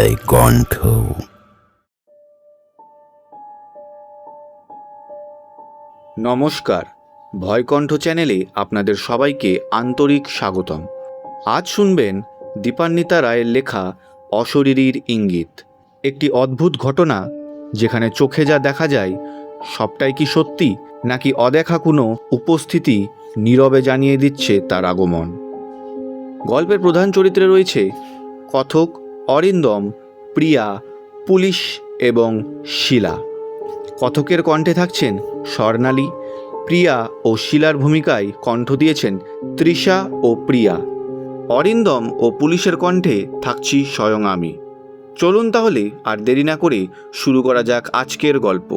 ভয়কণ্ঠ। নমস্কার, ভয়কণ্ঠ চ্যানেলে আপনাদের সবাইকে আন্তরিক স্বাগতম। আজ শুনবেন দীপান্বিতা রায়ের লেখা অশরীরীর ইঙ্গিত। একটি অদ্ভুত ঘটনা যেখানে চোখে যা দেখা যায় সবটাই কি সত্যি, নাকি অদেখা কোনো উপস্থিতি নীরবে জানিয়ে দিচ্ছে তার আগমন। গল্পের প্রধান চরিত্রে রয়েছে কথক, অরিন্দম, প্রিয়া, পুলিশ এবং শিলা। কথকের কণ্ঠে থাকছেন স্বর্ণালী, প্রিয়া ও শিলার ভূমিকায় কণ্ঠ দিয়েছেন তৃষা ও প্রিয়া। অরিন্দম ও পুলিশের কণ্ঠে থাকছি স্বয়ং আমি। চলুন তাহলে আর দেরি না করে শুরু করা যাক আজকের গল্প।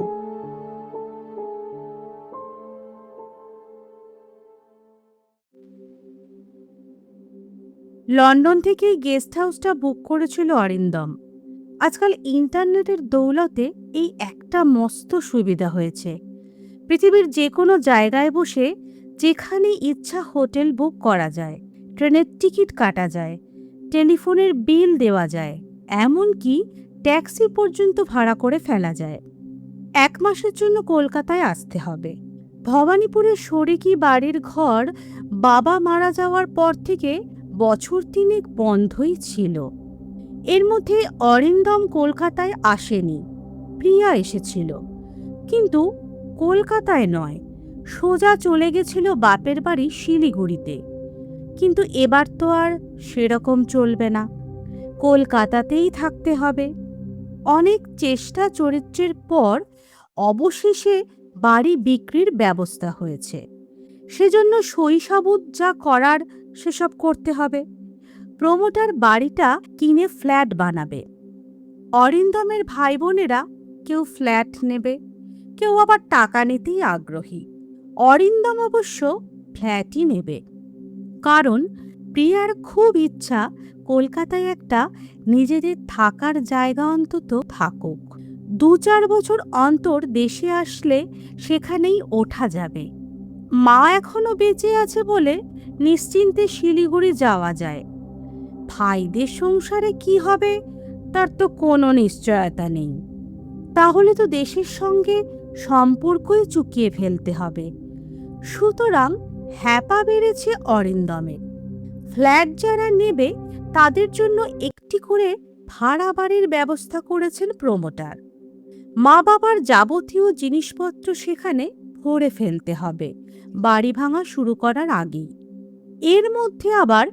লন্ডন থেকেই গেস্ট হাউসটা বুক করেছিল অরিন্দম। আজকাল ইন্টারনেটের দৌলতে এই একটা মস্ত সুবিধা হয়েছে। পৃথিবীর যে কোনো জায়গায় বসে যেখানে ইচ্ছা হোটেল বুক করা যায়, ট্রেনের টিকিট কাটা যায়, টেলিফোনের বিল দেওয়া যায়, এমনকি ট্যাক্সি পর্যন্ত ভাড়া করে ফেলা যায়। 1 মাসের জন্য কলকাতায় আসতে হবে। ভবানীপুরের শরিকি বাড়ির ঘর বাবা মারা যাওয়ার পর থেকে বছর 3 বন্ধই ছিল। এর মধ্যে অরিন্দম কলকাতায় আসেনি, প্রিয়া এসেছিল, কিন্তু কলকাতায় নয়, সোজা চলে গেছিল বাপের বাড়ি শিলিগুড়িতে। কিন্তু এবার তো আর সেরকম চলবে না, কলকাতাতেই থাকতে হবে। অনেক চেষ্টা চরিত্রের পর অবশেষে বাড়ি বিক্রির ব্যবস্থা হয়েছে। সেজন্য সইসাবুত যা করার সেসব করতে হবে। প্রমোটার বাড়িটা কিনে ফ্ল্যাট বানাবে। অরিন্দমের ভাই বোনেরা কেউ ফ্ল্যাট নেবে, কেউ আবার টাকা নিতেই আগ্রহী। অরিন্দম অবশ্য ফ্ল্যাটই নেবে, কারণ প্রিয়ার খুব ইচ্ছা কলকাতায় একটা নিজেদের থাকার জায়গা অন্তত থাকুক। 2-4 বছর অন্তর দেশে আসলে সেখানেই ওঠা যাবে। মা এখনো বেঁচে আছে বলে নিশ্চিন্তে শিলিগুড়ি যাওয়া যায়। ভাইদের সংসারে কি হবে তার তো কোনো নিশ্চয়তা নেই। তাহলে তো দেশের সঙ্গে সম্পর্কই চুকিয়ে ফেলতে হবে। সুতরাং হ্যাপা বেড়েছে অরিন্দমের। ফ্ল্যাট যারা নেবে তাদের জন্য একটি করে ভাড়া বাড়ির ব্যবস্থা করেছেন প্রমোটার। মা বাবার যাবতীয় জিনিসপত্র সেখানে ভরে ফেলতে হবে বাড়ি ভাঙা শুরু করার আগেই। এর মধ্যে আবার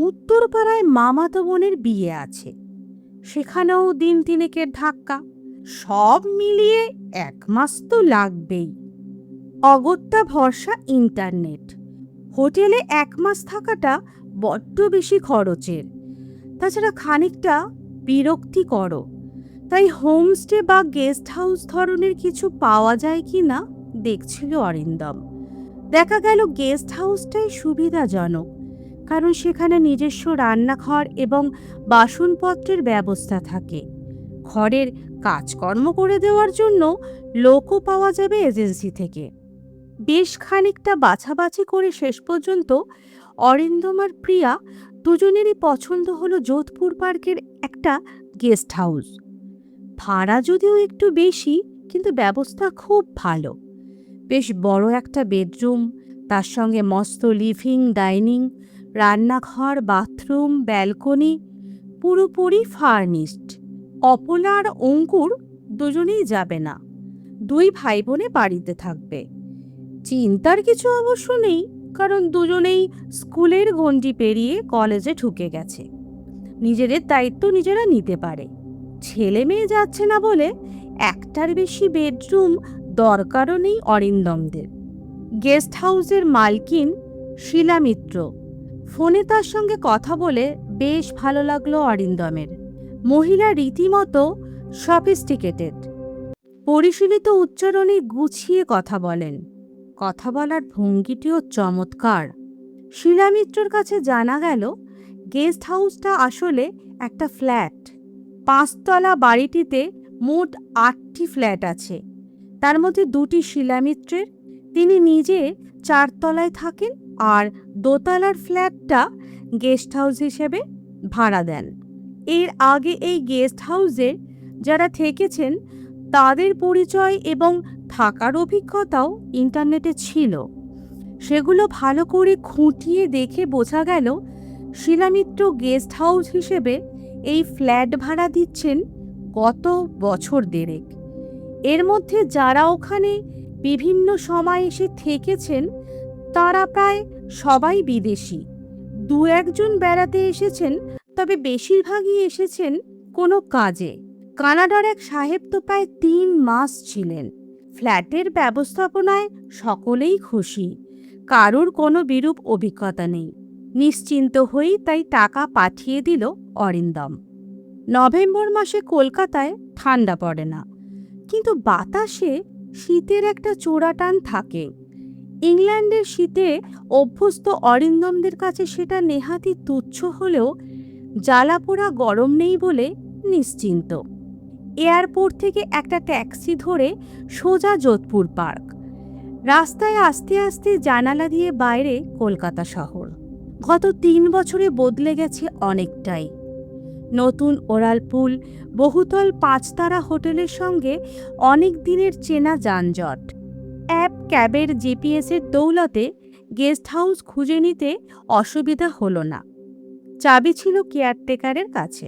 উত্তরপাড়ায় মামাতো বোনের বিয়ে আছে, সেখানেও 3 ধাক্কা। সব মিলিয়ে 1 মাস তো লাগবেই। অগত্যা ভরসা ইন্টারনেট। হোটেলে 1 মাস থাকাটা বড্ড বেশি খরচের, তাছাড়া খানিকটা বিরক্তিকর। তাই হোমস্টে বা গেস্ট হাউস ধরনের কিছু পাওয়া যায় কি না দেখছিল অরিন্দম। দেখা গেল গেস্ট হাউসটাই সুবিধাজনক, কারণ সেখানে নিজস্ব রান্নাঘর এবং বাসনপত্রের ব্যবস্থা থাকে। ঘরের কাজকর্ম করে দেওয়ার জন্য লোকও পাওয়া যাবে এজেন্সি থেকে। বেশ খানিকটা বাছাবাছি করে শেষ পর্যন্ত অরিন্দম আর প্রিয়া দুজনেরই পছন্দ হলো যোধপুর পার্কের একটা গেস্ট হাউস। ভাড়া যদিও একটু বেশি, কিন্তু ব্যবস্থা খুব ভালো। বেশ বড় একটা বেডরুম, তার সঙ্গে মস্ত লিভিং, ডাইনিং, রান্নাঘর, বাথরুম, ব্যালকনি, পুরোপুরি ফার্নিশড। অপলা আর অঙ্কুর দুজনেই যাবে না, 2 ভাই বোনে বাড়িতে থাকবে। চিন্তার কিছু অবশ্য নেই, কারণ দুজনেই স্কুলের গণ্ডি পেরিয়ে কলেজে ঢুকে গেছে, নিজেদের দায়িত্ব নিজেরা নিতে পারে। ছেলে মেয়ে যাচ্ছে না বলে একটার বেশি বেডরুম দরকারও নেই অরিন্দমদের। গেস্ট হাউসের মালকিন শিলা মিত্র। ফোনে তার সঙ্গে কথা বলে বেশ ভালো লাগলো অরিন্দমের। মহিলা রীতিমতো সফিস্টিকেটেড, পরিশীলিত উচ্চারণে গুছিয়ে কথা বলেন। কথা বলার ভঙ্গিটিও চমৎকার। শিলা মিত্রর কাছে জানা গেল গেস্ট হাউসটা আসলে একটা ফ্ল্যাট। 5 তলা বাড়িটিতে মোট 8টি ফ্ল্যাট আছে, তার মধ্যে 2টি শিলা মিত্রের। তিনি নিজে 4 তলায় থাকেন আর দোতলার ফ্ল্যাটটা গেস্ট হাউস হিসেবে ভাড়া দেন। এর আগে এই গেস্ট হাউসে যারা থেকেছেন তাদের পরিচয় এবং থাকার অভিজ্ঞতাও ইন্টারনেটে ছিল। সেগুলো ভালো করে খুঁটিয়ে দেখে বোঝা গেল শিলামিত্র গেস্ট হাউস হিসেবে এই ফ্ল্যাট ভাড়া দিচ্ছেন গত বছর দেড়েক। এর মধ্যে যারা ওখানে বিভিন্ন সময় এসে থেকেছেন তারা প্রায় সবাই বিদেশি। দু একজন বেড়াতে এসেছেন, তবে বেশিরভাগই এসেছেন কোনো কাজে। কানাডার এক সাহেব তো প্রায় 3 মাস ছিলেন। ফ্ল্যাটের ব্যবস্থাপনায় সকলেই খুশি, কারোর কোনো বিরূপ অভিজ্ঞতা নেই। নিশ্চিন্ত হয়েই তাই টাকা পাঠিয়ে দিল অরিন্দম। নভেম্বর মাসে কলকাতায় ঠান্ডা পড়ে না, কিন্তু বাতাসে শীতের একটা চোরাটান থাকে। ইংল্যান্ডের শীতে অভ্যস্ত অরিন্দমদের কাছে সেটা নেহাতি তুচ্ছ হলেও জ্বালাপোড়া গরম নেই বলে নিশ্চিন্ত। এয়ারপোর্ট থেকে একটা ট্যাক্সি ধরে সোজা যোধপুর পার্ক। রাস্তায় আস্তে আস্তে জানালা দিয়ে বাইরে কলকাতা শহর। গত 3 বছরে বদলে গেছে অনেকটাই। নতুন ওরাল পুল, বহুতল 5 তারা হোটেলের সঙ্গে অনেক দিনের চেনা যানজট। অ্যাপ ক্যাবের জিপিএসের দৌলতে গেস্ট হাউস খুঁজে নিতে অসুবিধা হলো না। চাবি ছিল কেয়ারটেকারের কাছে।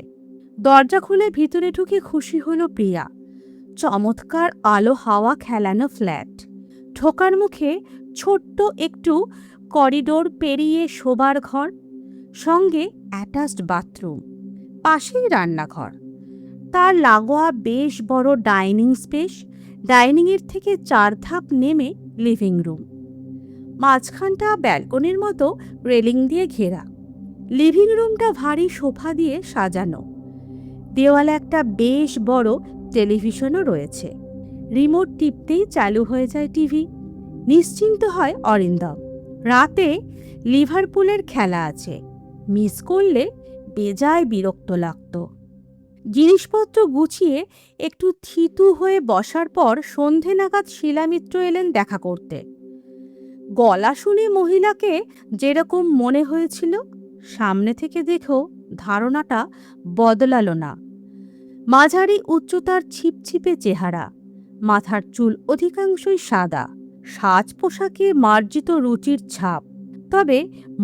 দরজা খুলে ভিতরে ঢুকে খুশি হলো প্রিয়া। চমৎকার আলো হাওয়া খেলানো ফ্ল্যাট। ঢোকার মুখে ছোট্ট একটু করিডোর পেরিয়ে শোবার ঘর, সঙ্গে অ্যাটাচড বাথরুম, পাশেই রান্নাঘর। তার লাগোয়া বেশ বড় ডাইনিং স্পেস। ডাইনিংয়ের থেকে 4 ধাপ নেমে লিভিং রুম। মাঝখানটা ব্যালকনির মতো রেলিং দিয়ে ঘেরা। লিভিং রুমটা ভারী সোফা দিয়ে সাজানো। দেওয়ালে একটা বেশ বড় টেলিভিশনও রয়েছে। রিমোট টিপতেই চালু হয়ে যায় টিভি। নিশ্চিন্ত হয় অরিন্দম। রাতে লিভারপুলের খেলা আছে, মিস করলে বেজায় বিরক্ত লাগত। জিনিসপত্র গুছিয়ে একটু থিতু হয়ে বসার পর সন্ধে নাগাদ শিলামিত্র এলেন দেখা করতে। গলা শুনে মহিলাকে যেরকম মনে হয়েছিল, সামনে থেকে দেখেও ধারণাটা বদলালো না। মাঝারি উচ্চতার ছিপছিপে চেহারা, মাথার চুল অধিকাংশই সাদা, সাজ পোশাকে মার্জিত রুচির ছাপ। তবে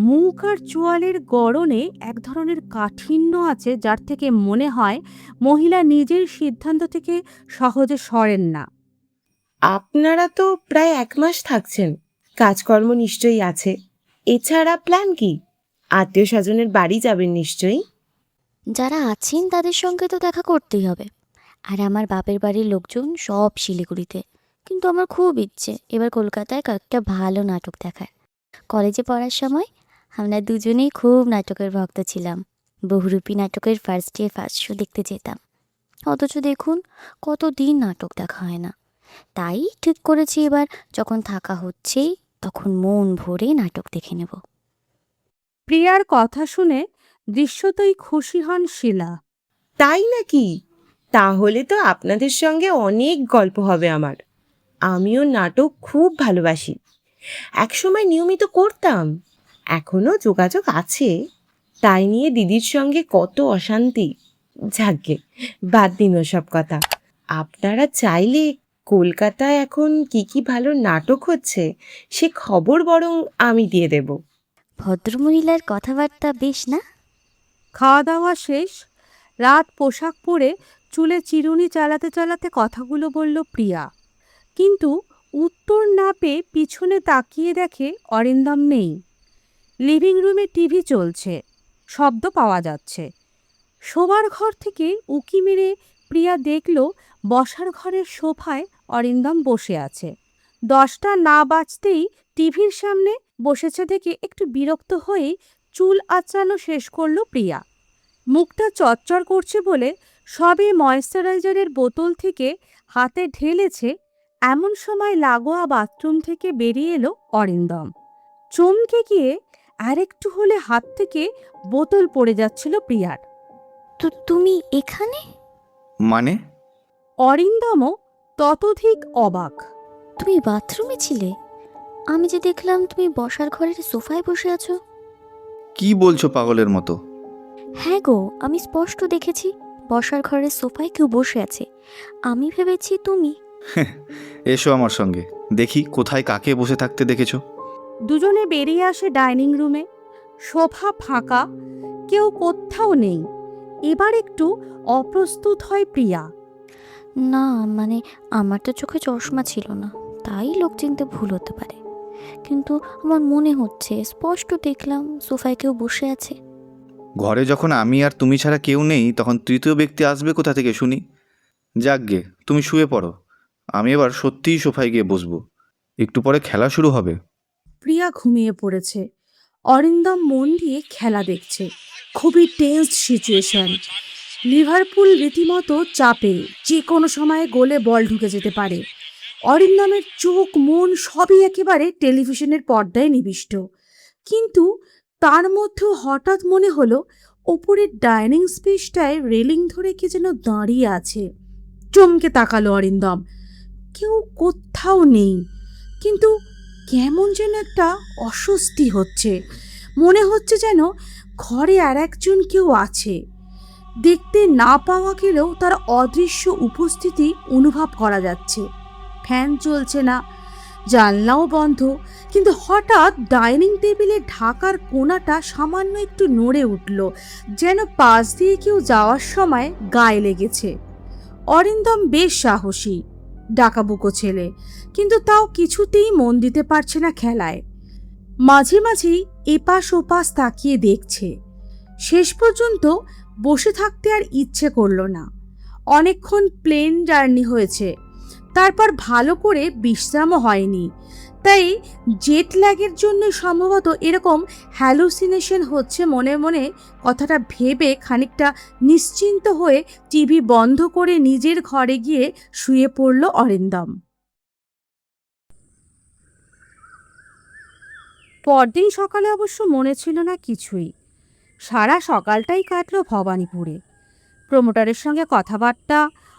মুখ আর চোয়ালের গড়নে এক ধরনের কাঠিন্য আছে, যার থেকে মনে হয় মহিলা নিজের সিদ্ধান্ত থেকে সহজে সরেন না। আপনারা তো প্রায় 1 মাস থাকছেন, কাজকর্ম নিশ্চয়ই আছে। এছাড়া প্ল্যান কি? আত্মীয় স্বজনের বাড়ি যাবেন নিশ্চয়ই। যারা আছেন তাদের সঙ্গে তো দেখা করতেই হবে। আর আমার বাপের বাড়ির লোকজন সব শিলিগুড়িতে। কিন্তু আমার খুব ইচ্ছে এবার কলকাতায় কয়েকটা ভালো নাটক দেখার। কলেজে পড়ার সময় আমরা দুজনেই খুব নাটকের ভক্ত ছিলাম। বহুরূপী নাটকের ফার্স্ট ডে ফার্স্ট শো দেখতে যেতাম। অথচ দেখুন কতদিন নাটক দেখা হয় না। তাই ঠিক করেছি এবার যখন থাকা হচ্ছেই তখন মন ভরে নাটক দেখে নেব। প্রিয়ার কথা শুনে দৃশ্যতই খুশি হন শিলা। তাই নাকি? তাহলে তো আপনাদের সঙ্গে অনেক গল্প হবে আমার। আমিও নাটক খুব ভালোবাসি। একসময় নিয়মিত করতাম, এখনো যোগাযোগ আছে। তাই নিয়ে দিদির সঙ্গে কত অশান্তি। যাকগে, বাদ দিন ওসব কথা। আপনারা চাইলে কলকাতায় এখন কি কি ভালো নাটক হচ্ছে সে খবর বরং আমি দিয়ে দেব। ভদ্রমহিলার কথাবার্তা বেশ না? খাওয়া দাওয়া শেষ। রাত পোশাক পরে চুলে চিরুনি চালাতে চালাতে কথাগুলো বলল প্রিয়া। কিন্তু উত্তর না পেয়ে পিছনে তাকিয়ে দেখে অরিন্দম নেই। লিভিং রুমে টিভি চলছে, শব্দ পাওয়া যাচ্ছে। শোবার ঘর থেকে উকি মেরে প্রিয়া দেখল বসার ঘরের সোফায় অরিন্দম বসে আছে। 10টা না বাজতেই টিভির সামনে বসেছে দেখে একটু বিরক্ত হয়েই চুল আঁচড়ানো শেষ করল প্রিয়া। মুখটা চচ্চর করছে বলে সবে ময়েশ্চারাইজারের বোতল থেকে হাতে ঢেলেছে, এমন সময় লাগোয়া বাথরুম থেকে বেরিয়ে এলো অরিন্দম। চমকে গিয়ে আরেকটু হলে হাত থেকে বোতল পড়ে যাচ্ছিল প্রিয়ার। তো তুমি এখানে? মানে? অরিন্দমও ততোধিক অবাক। তুমি বাথরুমে ছিলে? আমি যে দেখলাম তুমি বসার ঘরের সোফায় বসে আছো। কি বলছো পাগলের মতো? হ্যাঁ গো, আমি স্পষ্ট দেখেছি বসার ঘরের সোফায় কেউ বসে আছে। আমি ভেবেছি তুমি। এসো আমার সঙ্গে, দেখি কোথায় কাকে বসে থাকতে দেখেছো। দুজনে বেরিয়ে আসে ডাইনিং রুমে। সোফা ফাঁকা, কেউ কোথাও নেই। এবার একটু অপ্রস্তুত হয় প্রিয়া। না মানে, আমার তো চোখে চশমা ছিল না, তাই লোক চিনতে ভুল হতে পারে। কিন্তু আমার মনে হচ্ছে স্পষ্ট দেখলাম সোফায় কেউ বসে আছে। ঘরে যখন আমি আর তুমি ছাড়া কেউ নেই, তখন তৃতীয় ব্যক্তি আসবে কোথা থেকে শুনি? যাকগে, তুমি শুয়ে পড়ো, আমি এবার সত্যিই সোফায় গিয়ে বসবো। একটু পরে খেলা শুরু হবে। প্রিয়া ঘুমিয়ে পড়েছে। অরিন্দম মন দিয়ে খেলা দেখছে। খুবই টেন্সড সিচুয়েশন। লিভারপুল রীতিমতো চাপে, যে কোনো সময়ে গোলে বল ঢুকে যেতে পারে। অরিন্দমের চোখ মন সবই একেবারে টেলিভিশনের পর্দায় নিবিষ্ট। কিন্তু তার মধ্যেও হঠাৎ মনে হলো ওপরের ডাইনিং স্পেসটায় রেলিং ধরে কে যেন দাঁড়িয়ে আছে। চমকে তাকালো অরিন্দম। কেউ কোথাও নেই, কিন্তু কেমন যেন একটা অস্বস্তি হচ্ছে। মনে হচ্ছে যেন ঘরে আর একজন কেউ আছে। দেখতে না পাওয়া গেলেও তার অদৃশ্য উপস্থিতি অনুভব করা যাচ্ছে। ফ্যান চলছে না, জানলাও বন্ধ, কিন্তু হঠাৎ ডাইনিং টেবিলের ঢাকার কোণাটা সামান্য একটু নড়ে উঠল, যেন পাশ দিয়ে কেউ যাওয়ার সময় গায়ে লেগেছে। অরিন্দম বেশ সাহসী, ডাকাবুকো ছেলে, কিন্তু তাও কিছুতেই মন দিতে পারছে না খেলায়। মাঝে মাঝেই এপাশ ওপাশ তাকিয়ে দেখছে। শেষ পর্যন্ত বসে থাকতে আর ইচ্ছে করল না। অনেকক্ষণ প্লেন জার্নি হয়েছে, তারপর ভালো করে বিশ্রামও হয়নি। তাই জেট ল্যাগের জন্য সম্ভবত এরকম হ্যালুসিনেশন হচ্ছে মনে মনে। কথাটা ভেবে খানিকটা নিশ্চিন্ত হয়ে টিভি বন্ধ করে নিজের ঘরে গিয়ে শুয়ে পড়ল অরিন্দম। পরদিন সকালে অবশ্য মনে ছিল না কিছুই। সারা সকালটাই কাটল ভবানীপুরে। প্রমোটারের সঙ্গে কথাবার্তা,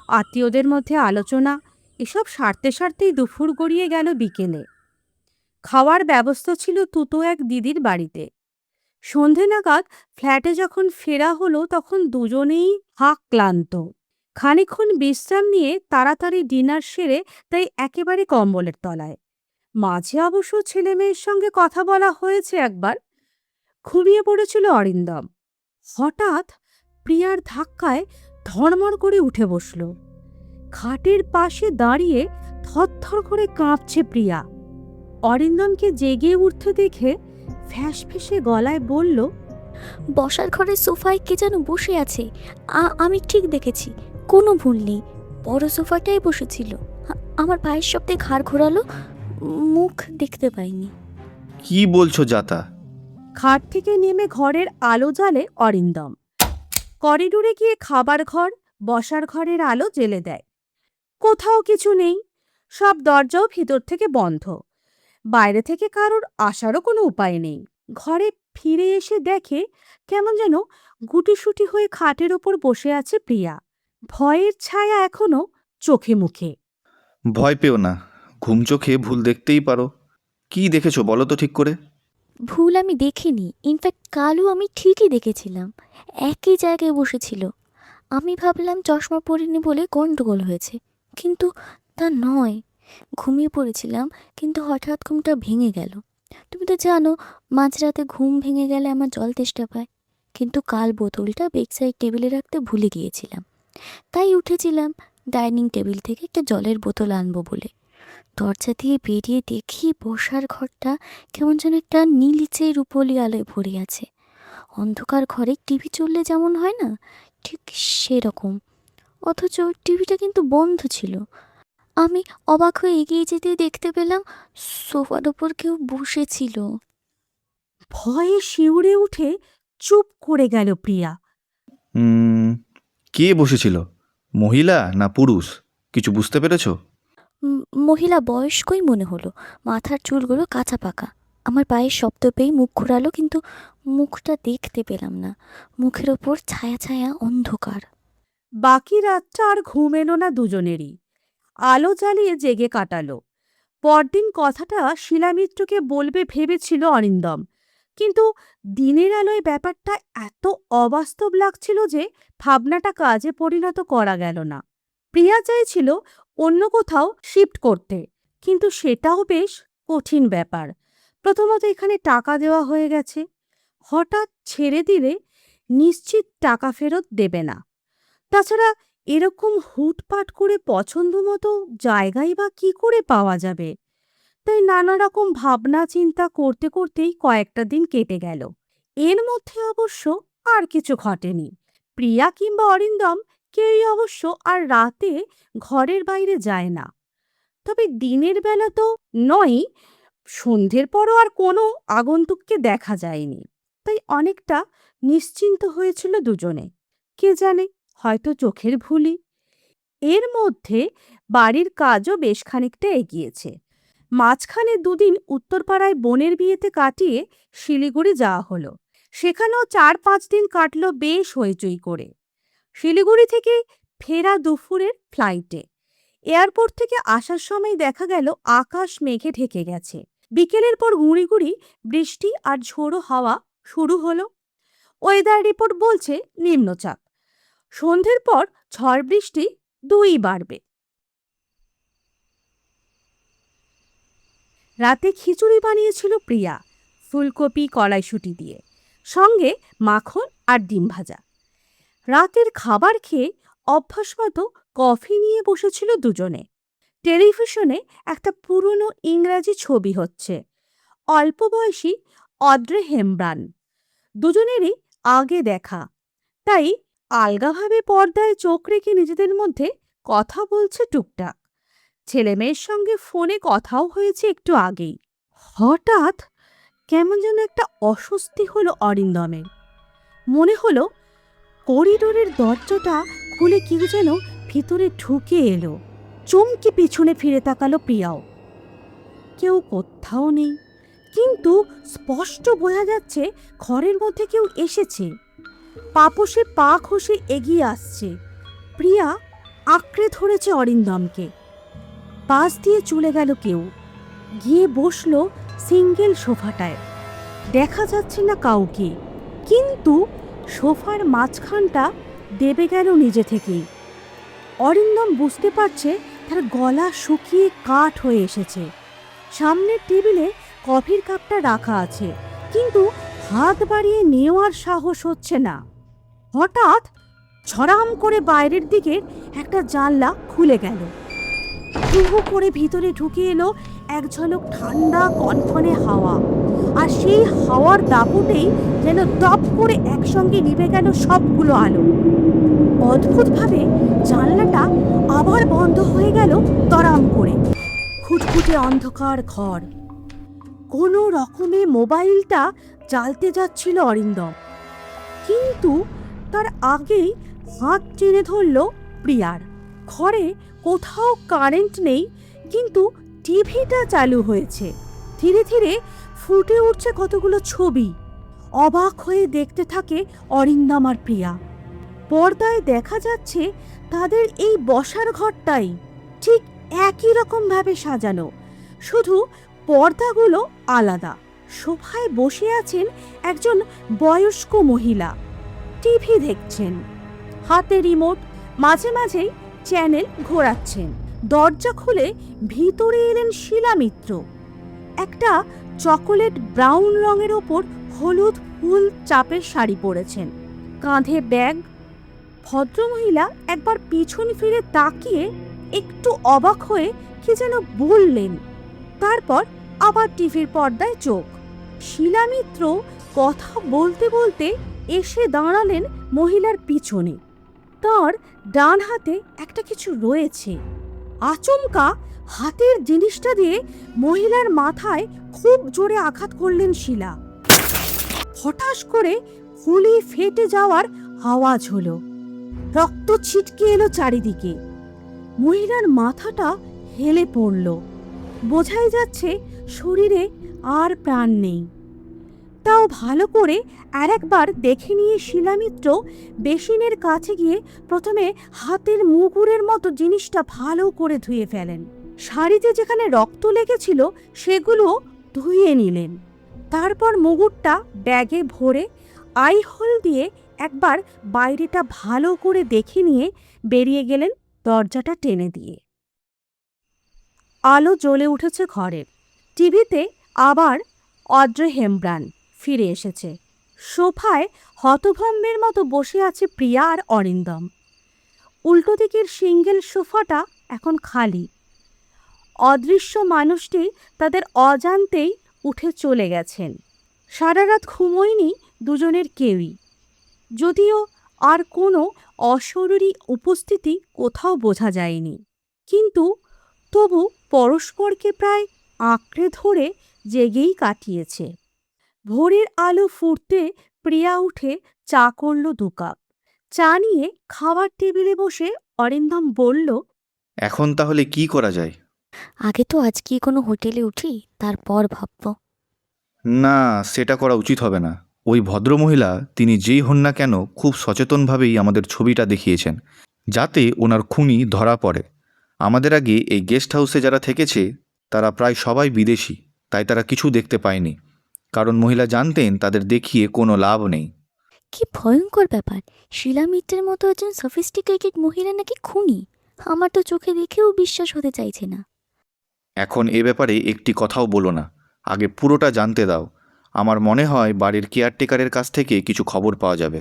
আত্মীয়দের মধ্যে আলোচনা, এসব সারতে সারতেই দুপুর গড়িয়ে গেল বিকেলে। খাওয়ার ব্যবস্থা ছিল তুতো এক দিদির বাড়িতে। সন্ধে নাগাদ ফ্ল্যাটে যখন ফেরা হলো তখন দুজনেই হাঁক ক্লান্ত। খানিকক্ষণ বিশ্রাম নিয়ে তাড়াতাড়ি ডিনার সেরে তাই একেবারে কম্বলের তলায়। মাঝে অবশ্য ছেলে মেয়ের সঙ্গে কথা বলা হয়েছে একবার। ঘুমিয়ে পড়েছিল অরিন্দম। হঠাৎ প্রিয়ার ধাক্কায় ধড়মড় করে উঠে বসল। খাটের পাশে দাঁড়িয়ে থরথর করে কাঁপছে প্রিয়া। অরিন্দমকে জেগে উঠতে দেখে ফ্যাঁসফেঁসে গলায় বলল, বসার ঘরের সোফায় কে যেন বসে আছে। আমি ঠিক দেখেছি, কোনো ভুল নেই, বড় সোফাটাই বসেছিল। আমার পায়ের শব্দে ঘাড় ঘোরালো, মুখ দেখতে পাইনি। কি বলছো যাতা? খাট থেকে নেমে ঘরের আলো জ্বালে অরিন্দম। করিডোরে গিয়ে খাবার ঘর, বসার ঘরের আলো জ্বেলে দেয়। কোথাও কিছু নেই, সব দরজাও ভিতর থেকে বন্ধ। বাইরে থেকে কারোর আসারও কোনো উপায় নেই। ঘরে ফিরে এসে দেখে কেমন যেন গুটিসুটি হয়ে খাটের ওপর বসে আছে প্রিয়া। ভয়ের ছায়া এখনো চোখে মুখে। ভয় পেও না, ঘুম চোখে ভুল দেখতেই পারো। কি দেখেছো বলো তো ঠিক করে? ভুল আমি দেখিনি, ইনফ্যাক্ট কালও আমি ঠিকই দেখেছিলাম, একই জায়গায় বসেছিল। আমি ভাবলাম চশমা পরিনি বলে গন্ডগোল হয়েছে, কিন্তু তা নয়। ঘুমিয়ে পড়েছিলাম, কিন্তু হঠাৎ ঘুমটা ভেঙে গেল। তুমি তো জানো, মাঝরাতে ঘুম ভেঙে গেলে আমার জল তেষ্টা পায়। কিন্তু কাল বোতলটা বেডসাইড টেবিলে রাখতে ভুলে গিয়েছিলাম, তাই উঠেছিলাম ডাইনিং টেবিল থেকে একটা জলের বোতল আনবো বলে। দরজা দিয়ে বেরিয়ে দেখি বসার ঘরটা কেমন যেন একটা নীলচে রূপলি আলোয় ভরে আছে। অন্ধকার ঘরে টিভি চললে যেমন হয় না, ঠিক সেরকম। অথচ টিভিটা কিন্তু বন্ধ ছিল। আমি অবাক হয়ে এগিয়ে যেতেই দেখতে পেলাম সোফার ওপর কেউ বসেছিল। ভয়ে শিউরে উঠে চুপ করে গেল প্রিয়া। উম, কে বসেছিল? মহিলা না পুরুষ? কিছু বুঝতে পেরেছো? মহিলা, বয়স্কই মনে হলো। মাথার চুলগুলো কাঁচা পাকা। আমার পায়ের শব্দ পেয়ে মুখ ঘোরালো, কিন্তু মুখটা দেখতে পেলাম না। মুখের ওপর ছায়া ছায়া অন্ধকার। বাকি রাতটা আর ঘুম এলো না দুজনেরই। আলো জ্বালিয়ে জেগে কাটালো। পরদিন কথাটা শিলামিত্রকে বলবে ভেবেছিল অরিন্দম, কিন্তু দিনের আলোয় ব্যাপারটা এত অবাস্তব লাগছিল যে ভাবনাটা কাজে পরিণত করা গেল না। প্রিয়া চাইছিল অন্য কোথাও শিফট করতে, কিন্তু সেটাও বেশ কঠিন ব্যাপার। প্রথমত এখানে টাকা দেওয়া হয়ে গেছে, হঠাৎ ছেড়ে দিলে নিশ্চিত টাকা ফেরত দেবে না। তাছাড়া এরকম হুটপাট করে পছন্দ মতো জায়গাই বা কি করে পাওয়া যাবে? তাই নানা রকম ভাবনা চিন্তা করতে করতেই কয়েকটা দিন কেটে গেল। এর মধ্যে অবশ্য আর কিছু ঘটেনি। প্রিয়া কিংবা অরিন্দম কেউই অবশ্য আর রাতে ঘরের বাইরে যায় না। তবে দিনের বেলা তো নয়ই, সন্ধ্যের পরও আর কোনো আগন্তুককে দেখা যায়নি। তাই অনেকটা নিশ্চিন্ত হয়েছিল দুজনে। কে জানে, হয়তো চোখের ভুলই। এর মধ্যে বাড়ির কাজও বেশ খানিকটা এগিয়েছে। মাঝখানে দুদিন উত্তরপাড়ায় বোনের বিয়েতে কাটিয়ে শিলিগুড়ি যাওয়া হলো। সেখানেও 4-5 দিন কাটল বেশ হইচই করে। শিলিগুড়ি থেকে ফেরা দুপুরের ফ্লাইটে। এয়ারপোর্ট থেকে আসার সময় দেখা গেল আকাশ মেঘে ঢেকে গেছে। বিকেলের পর গুঁড়ি গুঁড়ি বৃষ্টি আর ঝোড়ো হাওয়া শুরু হলো। ওয়েদার রিপোর্ট বলছে নিম্নচাপ। সন্ধ্যের পর ঝড় বৃষ্টি দুই বাড়বে। রাতে খিচুড়ি বানিয়েছিল প্রিয়া, ফুলকপি কড়াইশুঁটি দিয়ে, সঙ্গে মাখন আর ডিম ভাজা। রাতের খাবার খেয়ে অভ্যাসমতো কফি নিয়ে বসেছিল দুজনে। টেলিভিশনে একটা পুরনো ইংরাজি ছবি হচ্ছে, অল্প বয়সী অড্রে হেমব্রান। দুজনেরই আগে দেখা, তাই আলগাভাবে পর্দায় চোখ রেখে নিজেদের মধ্যে কথা বলছে টুকটাক। ছেলেমেয়ের সঙ্গে ফোনে কথাও হয়েছে একটু আগেই। হঠাৎ কেমন যেন একটা অস্বস্তি হলো অরিন্দমের। মনে হলো করিডোরের দরজাটা খুলে কেউ যেন ভিতরে ঢুকে এলো। চমকে পিছনে ফিরে তাকালো প্রিয়াও। কেউ কোথাও নেই, কিন্তু স্পষ্ট বোঝা যাচ্ছে ঘরের মধ্যে কেউ এসেছে। পাপসে পা খসে এগিয়ে আসছে। প্রিয়া আঁকড়ে ধরেছে অরিন্দমকে। পাশ দিয়ে চলে গেল কেউ, গিয়ে বসলো সিঙ্গেল সোফাটায়। দেখা যাচ্ছে না কাউকে, কিন্তু সোফার মাঝখানটা দেবে গেল নিজে থেকেই। অরিন্দম বুঝতে পারছে তার গলা শুকিয়ে কাঠ হয়ে এসেছে। সামনের টেবিলে কফির কাপটা রাখা আছে, কিন্তু হাত বাড়িয়ে নেওয়ার সাহস হচ্ছে না। হঠাৎ ছড়াম করে বাইরের দিকে একটা জানলা খুলে গেল। হু করে ভিতরে ঢুকে এলো এক ঝলক ঠান্ডা কনকনে হাওয়া। আর সেই হাওয়ার দাপটেই যেন দপ করে একসঙ্গে নিভে গেল সবগুলো আলো। অদ্ভুতভাবে জানলাটা আবার বন্ধ হয়ে গেল তরাম করে। খুটখুটে অন্ধকার ঘর। কোনো রকমে মোবাইলটা জ্বালতে যাচ্ছিল অরিন্দম, কিন্তু তার আগেই হাত টেনে ধরল প্রিয়ার। ঘরে কোথাও কারেন্ট নেই, কিন্তু টিভিটা চালু হয়েছে। ধীরে ধীরে ফুটে উঠছে কতগুলো ছবি। অবাক হয়ে দেখতে থাকে অরিন্দম আর প্রিয়া। পর্দায় দেখা যাচ্ছে তাদের এই বসার ঘরটাই ঠিক একই রকম ভাবে সাজানো, শুধু পর্দাগুলো আলাদা। সোফায় বসে আছেন একজন বয়স্ক মহিলা, টিভি দেখছেন, হাতে রিমোট, মাঝে মাঝেই চ্যানেল ঘোরাচ্ছেন। দরজা খুলে ভিতরে এলেন শিলা মিত্র। একটা চকোলেট ব্রাউন রঙের ওপর হলুদ ফুল চাপের শাড়ি পরেছেন, কাঁধে ব্যাগ। ভদ্রমহিলা একবার পিছন ফিরে তাকিয়ে একটু অবাক হয়ে কি যেন বললেন, তারপর আবার টিভির পর্দায় চোখ। শিলা মিত্র কথা বলতে বলতে এসে দাঁড়ালেন মহিলার পিছনে। তার ডান হাতে একটা কিছু রয়েছে। আচমকা হাতের জিনিসটা দিয়ে মহিলার মাথায় খুব জোরে আঘাত করলেন শিলা। হঠাৎ করে ফুলি ফেটে যাওয়ার আওয়াজ হলো, রক্ত ছিটকে এলো চারিদিকে। মহিলার মাথাটা হেলে পড়ল, বোঝাই যাচ্ছে শরীরে আর প্রাণ নেই। তাও ভালো করে আরেকবার দেখে নিয়ে শিলামিত্র বেসিনের কাছে গিয়ে প্রথমে হাতের মুগুরের মতো জিনিসটা ভালো করে ধুয়ে ফেলেন। শাড়িতে যেখানে রক্ত লেগেছিল সেগুলো ধুয়ে নিলেন। তারপর মুগুরটা ব্যাগে ভরে আই হোল দিয়ে একবার বাইরেটা ভালো করে দেখে নিয়ে বেরিয়ে গেলেন দরজাটা টেনে দিয়ে। আলো জ্বলে উঠেছে ঘরের। টিভিতে আবার অড্রে হেমব্রান ফিরে এসেছে। সোফায় হতভম্বের মতো বসে আছে প্রিয়া আর অরিন্দম। উল্টো দিকের সিঙ্গেল সোফাটা এখন খালি। অদৃশ্য মানুষটি তাদের অজান্তেই উঠে চলে গেছেন। সারা রাত ঘুমোয়নি দুজনের কেউই, যদিও আর কোনো অশরীরী উপস্থিতি কোথাও বোঝা যায়নি, কিন্তু তবু পরস্পরকে প্রায় আঁকড়ে ধরে জেগেই কাটিয়েছে। ভোরের আলো ফুটতে প্রিয়া উঠে চা করল 2 কাপ। চা নিয়ে খাওয়ার টেবিলে বসে অরিন্দম বলল, এখন তাহলে কি করা যায়? আগে তো আজকে কোনো হোটেলে উঠি, তারপর ভাবব। না, সেটা করা উচিত হবে না। ওই ভদ্রমহিলা, তিনি যেই হন না কেন, খুব সচেতনভাবেই আমাদের ছবিটা দেখিয়েছেন, যাতে ওনার খুনি ধরা পড়ে। আমাদের আগে এই গেস্ট হাউসে যারা থেকেছে তারা প্রায় সবাই বিদেশি, তাই তারা কিছু দেখতে পায়নি, কারণ মহিলা জানতেন তাদের দেখিয়ে কোনো লাভ নেই। কি ভয়ঙ্কর ব্যাপার! শিলা মিত্রের মতো একজন সফিস্টিকেটেড মহিলা নাকি খুনি! আমার তো চোখে দেখেও বিশ্বাস হতে চাইছে না। এখন এ ব্যাপারে একটি কথাও বলো না, আগে পুরোটা জানতে দাও। আমার মনে হয় বাড়ির কেয়ারটেকারের কাছ থেকে কিছু খবর পাওয়া যাবে।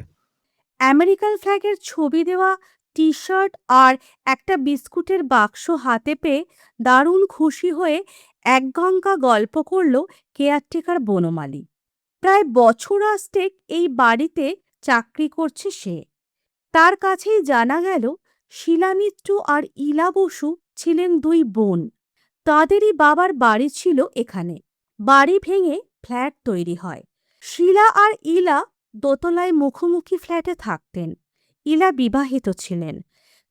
আমেরিকান ফ্ল্যাগের ছবি দেওয়া টি শার্ট আর একটা বিস্কুটের বাক্স হাতে পেয়ে দারুণ খুশি হয়ে একগঙ্গা গল্প করল কেয়ারটেকার বনমালী। প্রায় বছর আষ্টেক এই বাড়িতে চাকরি করছে সে। তার কাছেই জানা গেল শিলা মিত্র আর ইলা বসু ছিলেন 2 বোন। তাঁদেরই বাবার বাড়ি ছিল এখানে। বাড়ি ভেঙে ফ্ল্যাট তৈরি হয়। শিলা আর ইলা দোতলায় মুখোমুখি ফ্ল্যাটে থাকতেন। ইলা বিবাহিত ছিলেন,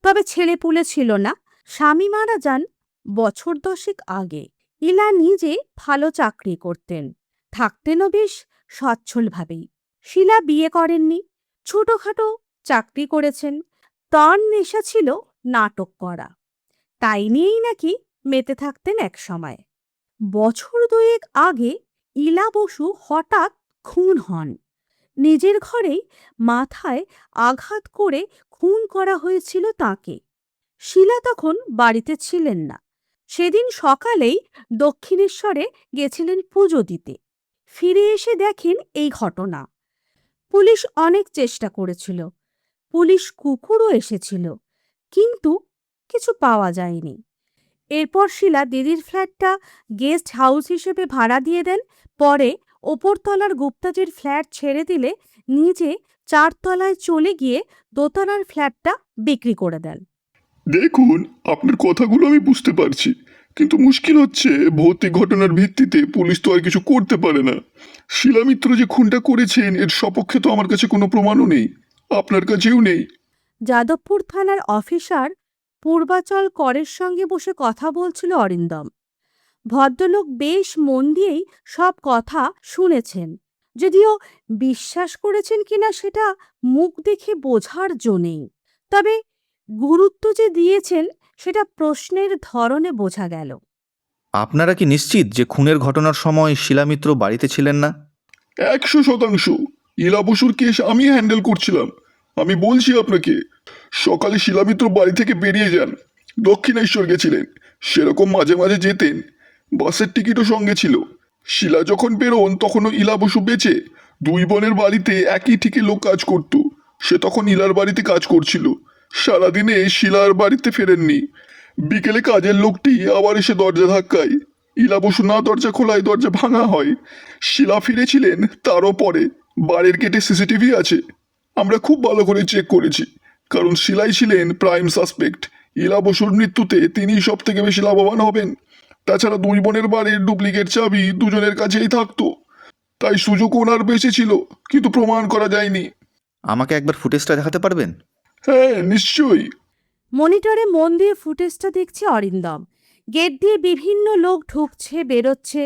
তবে ছেলেপুলে ছিল না। স্বামী মারা যান বছর 10 আগে। ইলা নিজে ভালো চাকরি করতেন, থাকতেনও বেশ সচ্ছলভাবেই। শিলা বিয়ে করেননি, ছোটখাটো চাকরি করেছেন। তার নেশা ছিল নাটক করা, তাই নিয়েই নাকি মেতে থাকতেন এক সময়। বছর 2 আগে ইলা বসু হঠাৎ খুন হন। নিজের ঘরেই মাথায় আঘাত করে খুন করা হয়েছিল তাকে। শিলা তখন বাড়িতে ছিলেন না। সেদিন সকালেই দক্ষিণেশ্বরে গেছিলেন পুজো দিতে। ফিরে এসে দেখেন এই ঘটনা। পুলিশ অনেক চেষ্টা করেছিল, পুলিশ কুকুরও এসেছিল, কিন্তু কিছু পাওয়া যায়নি। এরপর শিলা দিদির ফ্ল্যাটটা গেস্ট হাউস হিসেবে ভাড়া দিয়ে দেন। পরে ওপরতলার গুপ্তাজির ফ্ল্যাট ছেড়ে দিলে নিজে 4 তলায় চলে গিয়ে দোতলার ফ্ল্যাটটা বিক্রি করে দেন। দেখুন, আপনার কথাগুলো আমি বুঝতে পারছি, কিন্তু মুশকিল হচ্ছে ভৌতিক ঘটনার ভিত্তিতে পুলিশ তো আর কিছু করতে পারে না। শিলা মিত্র যে খুনটা করেছেন এর সপক্ষে তো আমার কাছে কোনো প্রমাণও নেই, আপনার কাছেও নেই। যাদবপুর থানার অফিসার পূর্বাচল করের সঙ্গে বসে কথা বলছিল অরিন্দম। ভদ্রলোক বেশ মন দিয়েই সব কথা শুনেছেন, যদিও বিশ্বাস করেছেন কিনা সেটা মুখ দেখে বোঝার জো নেই। তবে গুরুত্ব যে দিয়েছেন সেটা প্রশ্নের ধরনে বোঝা গেল। আপনারা কি নিশ্চিত যে খুনের ঘটনার সময় শিলা মিত্র বাড়িতে ছিলেন না? 100%। ইলা বসুর কেস আমি হ্যান্ডেল করছিলাম। আমি বলছি আপনাকে, সকালে শিলা মিত্র বাড়ি থেকে বেরিয়ে যান, দক্ষিণেশ্বর গেছিলেন। সেরকম মাঝে মাঝে যেতেন, বাসের টিকিটও সঙ্গে ছিল। শিলা যখন বেরোন তখনও ইলা বসু বেঁচে। 2 বোনের বাড়িতে একই ঠিকে লোক কাজ করত। সে তখন ইলার বাড়িতে কাজ করছিল। সারাদিনে শিলার বাড়িতে ফেরেননি। বিকেলে কাজের লোকটি আবার এসে দরজা ধাক্কায়। ইলা বসু না দরজা খোলায় দরজা ভাঙা হয়। শিলা ফিরেছিলেন তারও পরে। বাড়ির গেটে সিসিটিভি আছে, আমরা খুব ভালো করে চেক করেছি, কারণ শিলাই ছিলেন প্রাইম সাসপেক্ট। ইলা বসুর মৃত্যুতে তিনিই সব থেকে বেশি লাভবান হবেন। তাছাড়া 2 বোনের বাড়ির ডুপ্লিকেট চাবি দুজনের কাছেই থাকতো, তাই সুযোগ ওনার বেশি ছিল, কিন্তু প্রমাণ করা যায়নি। আমাকে একবার ফুটেজটা দেখাতে পারবেন? হ্যাঁ, নিশ্চয়ই। মনিটরে মন দিয়ে ফুটেজটা দেখছে অরিন্দম। গেট দিয়ে বিভিন্ন লোক ঢুকছে বেরোচ্ছে।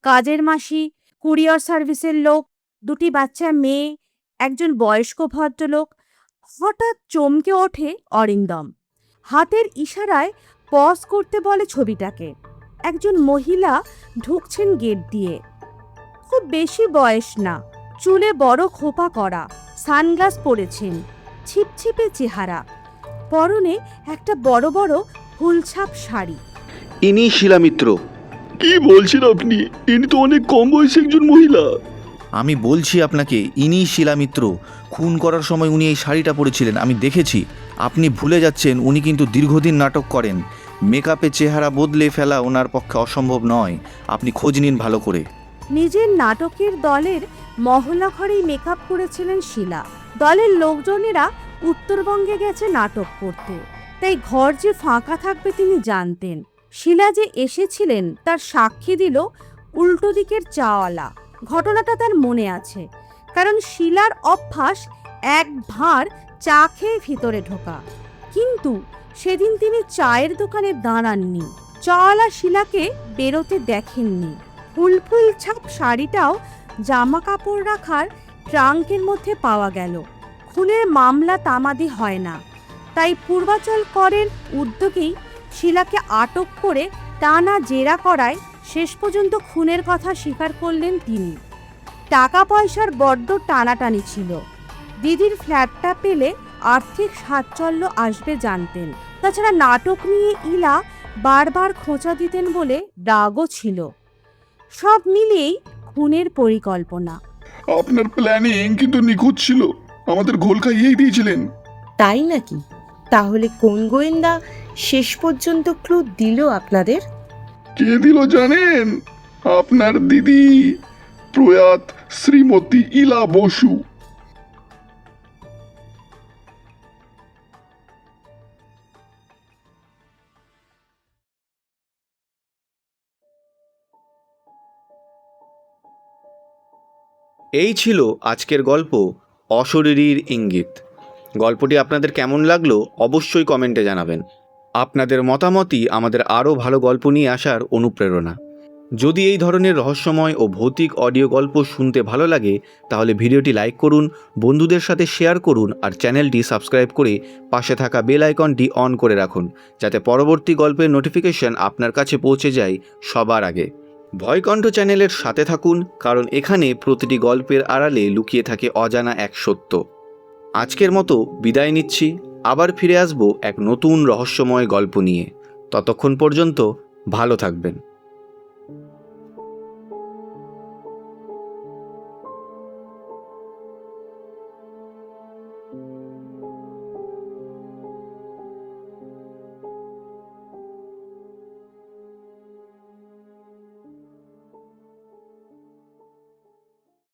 কাজের মাসি, কুরিয়ার সার্ভিসের লোক, 2টি বাচ্চা মেয়ে, একজন বয়স্ক ভদ্রলোক। হঠাৎ চমকে ওঠে অরিন্দম। হাতের ইশারায় পজ করতে বলে ছবিটাকে। একজন মহিলা ঢুকছেন গেট দিয়ে। খুব বেশি বয়স না, চুলে বড় খোপা করা, সানগ্লাস পরেছেন, ছিপছিপে চেহারা, পরনে একটা বড় বড় ফুলছাপ শাড়ি। ইনি শিলা মিত্র। কি বলছেন আপনি? ইনি তো অনেক কম বয়সী একজন মহিলা। আমি বলছি আপনাকে, ইনি শিলা মিত্র। খুন করার সময় উনি এই শাড়িটা পরেছিলেন, আমি দেখেছি। আপনি ভুলে যাচ্ছেন, উনি কিন্তু দীর্ঘদিন নাটক করেন। মেকআপে চেহারা বদলে ফেলা ওনার পক্ষে অসম্ভব নয়। আপনি খোঁজ নিন ভালো করে। নিজের নাটকের দলের মহলা ঘরেই মেকআপ করেছিলেন শিলা। দলের লোকজনেরা উত্তরবঙ্গে গেছে নাটক করতে, তাই ঘর যে ফাঁকা থাকবে তিনি জানতেন। শিলা যে এসেছিলেন তার সাক্ষী দিল উল্টো দিকের চাওয়ালা। ঘটনাটা তার মনে আছে, কারণ শিলার অভ্যাস এক ভাঁড় চা খেয়ে ভিতরে ঢোকা। কিন্তু সেদিন তিনি চায়ের দোকানে দাঁড়াননি। চাওয়ালা শিলাকে বেরোতে দেখেননি। ফুল ফুল ছাপ শাড়িটাও জামা কাপড় রাখার ট্রাঙ্কের মধ্যে পাওয়া গেল। খুনের মামলা তামাদি হয় না, তাই পূর্বাচল করের উদ্যোগেই শিলাকে আটক করে টানা জেরা করায় শেষ পর্যন্ত খুনের কথা স্বীকার করলেন তিনি। টাকা পয়সার বড্ড টানাটানি ছিল। দিদির ফ্ল্যাটটা পেলে আর্থিক সাচ্ছল্য আসবে জানতেন। তাছাড়া নাটক নিয়ে ইলা বারবার খোঁচা দিতেন বলে রাগও ছিল। সব মিলিয়েই খুনের পরিকল্পনা। আপনার প্ল্যানিং কিন্তু নিখুঁত ছিল, আমাদের ঘোল খাইয়েই দিয়েছিলেন। তাই নাকি? তাহলে কোন গোয়েন্দা শেষ পর্যন্ত ক্লু দিল আপনাদের? কে দিল জানেন? আপনার দিদি, প্রয়াত শ্রীমতী ইলা বসু। এই ছিল আজকের গল্প অশরীরীর ইঙ্গিত। গল্পটি আপনাদের কেমন লাগলো অবশ্যই কমেন্টে জানাবেন। আপনাদের মতামতই আমাদের আরও ভালো গল্প নিয়ে আসার অনুপ্রেরণা। যদি এই ধরনের রহস্যময় ও ভৌতিক অডিও গল্প শুনতে ভালো লাগে তাহলে ভিডিওটি লাইক করুন, বন্ধুদের সাথে শেয়ার করুন আর চ্যানেলটি সাবস্ক্রাইব করে পাশে থাকা বেল আইকনটি অন করে রাখুন, যাতে পরবর্তী গল্পের নোটিফিকেশন আপনার কাছে পৌঁছে যায় সবার আগে। ভয়কণ্ঠ চ্যানেলের সাথে থাকুন, কারণ এখানে প্রতিটি গল্পের আড়ালে লুকিয়ে থাকে অজানা এক সত্য। আজকের মতো বিদায় নিচ্ছি, আবার ফিরে আসবো এক নতুন রহস্যময় গল্প নিয়ে। ততক্ষণ পর্যন্ত ভালো থাকবেন।